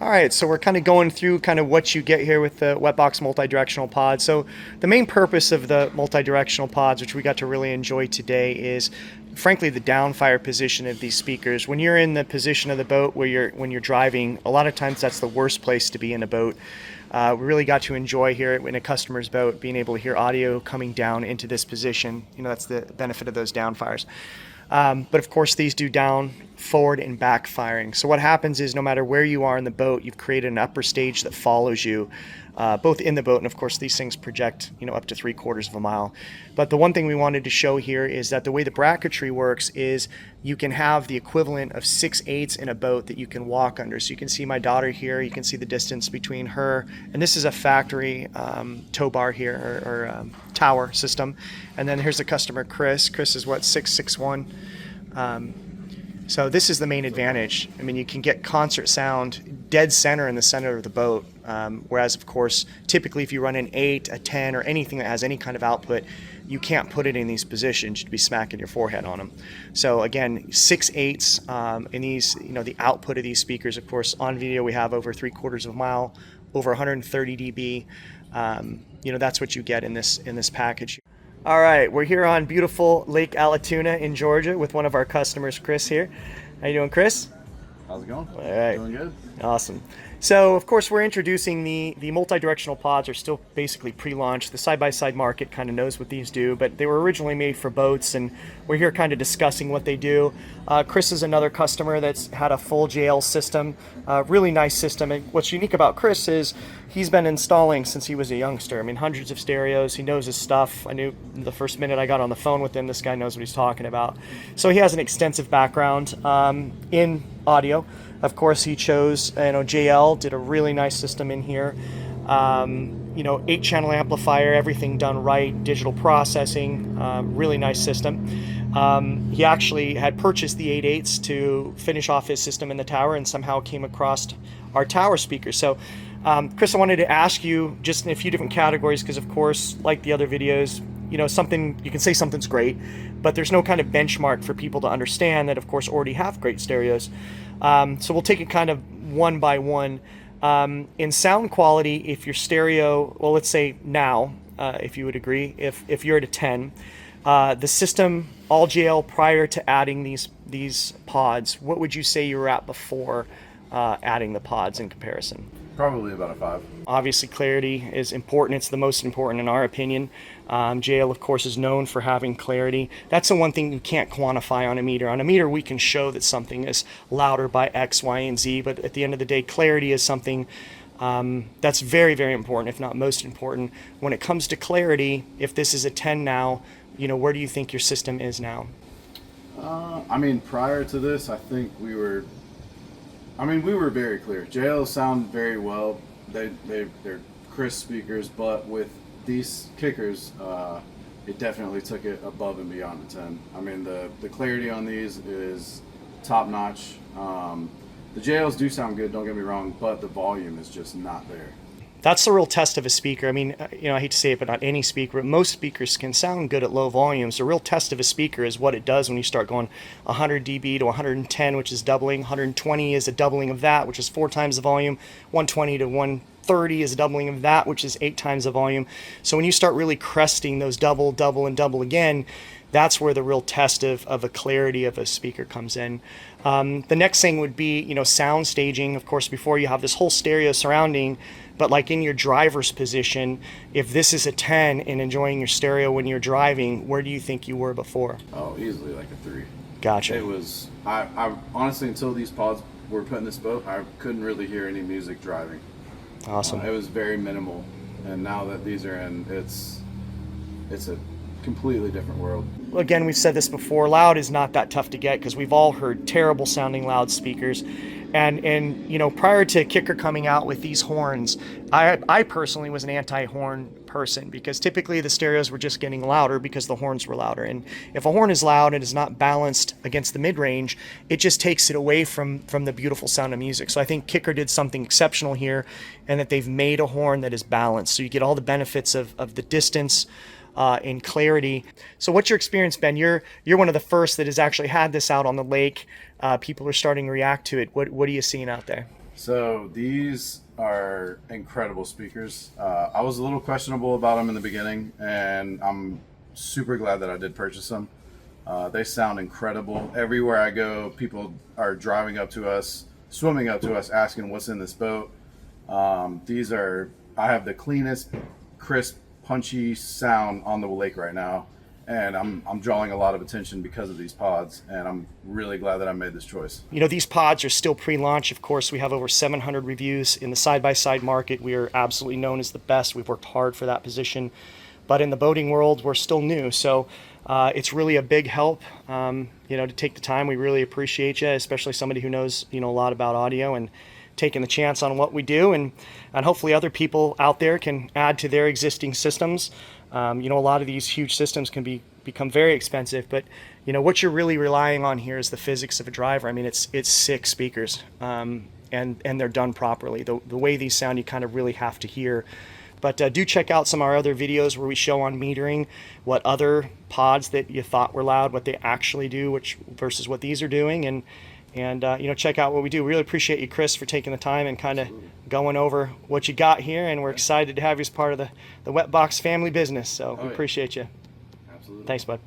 All right, so we're kind of going through kind of what you get here with the wetbox multi-directional pod. So the main purpose of the multi-directional pods, which we got to really enjoy today, is frankly the downfire position of these speakers. When you're in the position of the boat where when you're driving, a lot of times that's the worst place to be in a boat. We really got to enjoy here in a customer's boat, being able to hear audio coming down into this position. You know, that's the benefit of those downfires. But of course, these do down, forward, and back firing. So what happens is no matter where you are in the boat, you've created an upper stage that follows you, both in the boat, and of course these things project, up to 3/4 of a mile. But the one thing we wanted to show here is that the way the bracketry works is you can have the equivalent of 6/8 in a boat that you can walk under. So you can see my daughter here, you can see the distance between her, and this is a factory tow bar here, or tower system. And then here's the customer, Chris. Chris is what, 6'6'1". So this is the main advantage. I mean, you can get concert sound dead center in the center of the boat, whereas of course, typically if you run an 8, a 10, or anything that has any kind of output, you can't put it in these positions. You'd be smacking your forehead on them. So again, 6/8 in these, the output of these speakers, of course, on video we have over 3/4 of a mile, over 130 dB. That's what you get in this package. All right, we're here on beautiful Lake Allatoona in Georgia with one of our customers, Chris here. How you doing, Chris? How's it going? All right. Doing good. Awesome. So, of course, we're introducing the multi-directional pods. Are still basically pre-launch. The side-by-side market kind of knows what these do, but they were originally made for boats, and we're here kind of discussing what they do. Chris is another customer that's had a full JL system, really nice system. And what's unique about Chris is he's been installing since he was a youngster. I mean, hundreds of stereos. He knows his stuff. I knew the first minute I got on the phone with him, this guy knows what he's talking about. So he has an extensive background in audio. Of course, he chose, JL, did a really nice system in here. 8-channel amplifier, everything done right, digital processing, really nice system. He actually had purchased the 8/8s to finish off his system in the tower and somehow came across our tower speakers. So, Chris, I wanted to ask you just in a few different categories, because of course, like the other videos, something, you can say something's great, but there's no kind of benchmark for people to understand that, of course, already have great stereos. So we'll take it kind of one by one. In sound quality, if your stereo, well, let's say now, if you would agree, if you're at a 10, the system, all JL prior to adding these pods, what would you say you were at before adding the pods in comparison? Probably about a 5. Obviously, clarity is important. It's the most important in our opinion. JL, of course, is known for having clarity. That's the one thing you can't quantify on a meter. On a meter, we can show that something is louder by X, Y, and Z, but at the end of the day, clarity is something that's very, very important, if not most important. When it comes to clarity, if this is a 10 now, where do you think your system is now? Prior to this, I think we were very clear. JL sound very well. They're crisp speakers, but with these kickers, it definitely took it above and beyond the 10. The clarity on these is top notch. The JLs do sound good, don't get me wrong, but the volume is just not there. That's the real test of a speaker. I mean, I hate to say it, but not any speaker, but most speakers can sound good at low volumes. The real test of a speaker is what it does when you start going 100 dB to 110, which is doubling. 120 is a doubling of that, which is 4 times the volume. 120 to 130 is a doubling of that, which is 8 times the volume. So when you start really cresting those double, and double again, that's where the real test of the clarity of a speaker comes in. The next thing would be, sound staging. Of course, before you have this whole stereo surrounding, but like in your driver's position, if this is a 10 and enjoying your stereo when you're driving, where do you think you were before? Oh, easily like a 3. Gotcha. It was, I honestly, until these pods were put in this boat, I couldn't really hear any music driving. Awesome. It was very minimal, and now that these are in, it's a completely different world. Again, we've said this before, loud is not that tough to get because we've all heard terrible sounding loudspeakers. And prior to Kicker coming out with these horns, I personally was an anti-horn person because typically the stereos were just getting louder because the horns were louder. And if a horn is loud and is not balanced against the mid-range, it just takes it away from the beautiful sound of music. So I think Kicker did something exceptional here, and that they've made a horn that is balanced. So you get all the benefits of the distance, in clarity. So what's your experience, Ben? You're one of the first that has actually had this out on the lake. People are starting to react to it. What are you seeing out there? So these are incredible speakers. I was a little questionable about them in the beginning, and I'm super glad that I did purchase them. They sound incredible. Everywhere I go, people are driving up to us, swimming up to us, asking what's in this boat. I have the cleanest, crisp, punchy sound on the lake right now, and I'm drawing a lot of attention because of these pods, and I'm really glad that I made this choice. You know, these pods are still pre-launch. Of course, we have over 700 reviews in the side-by-side market. We are absolutely known as the best. We've worked hard for that position. But in the boating world, we're still new. So it's really a big help, to take the time. We really appreciate you, especially somebody who knows, a lot about audio and taking the chance on what we do. And hopefully other people out there can add to their existing systems. A lot of these huge systems can become very expensive, but what you're really relying on here is the physics of a driver. I mean, it's 6 speakers, and they're done properly. The way these sound, you kind of really have to hear. But do check out some of our other videos where we show on metering what other pods that you thought were loud, what they actually do, which versus what these are doing, and check out what we do. Really appreciate you, Chris, for taking the time and kind of going over what you got here, and we're excited to have you as part of the Wetbox family business. So we appreciate you. Absolutely. Thanks, bud.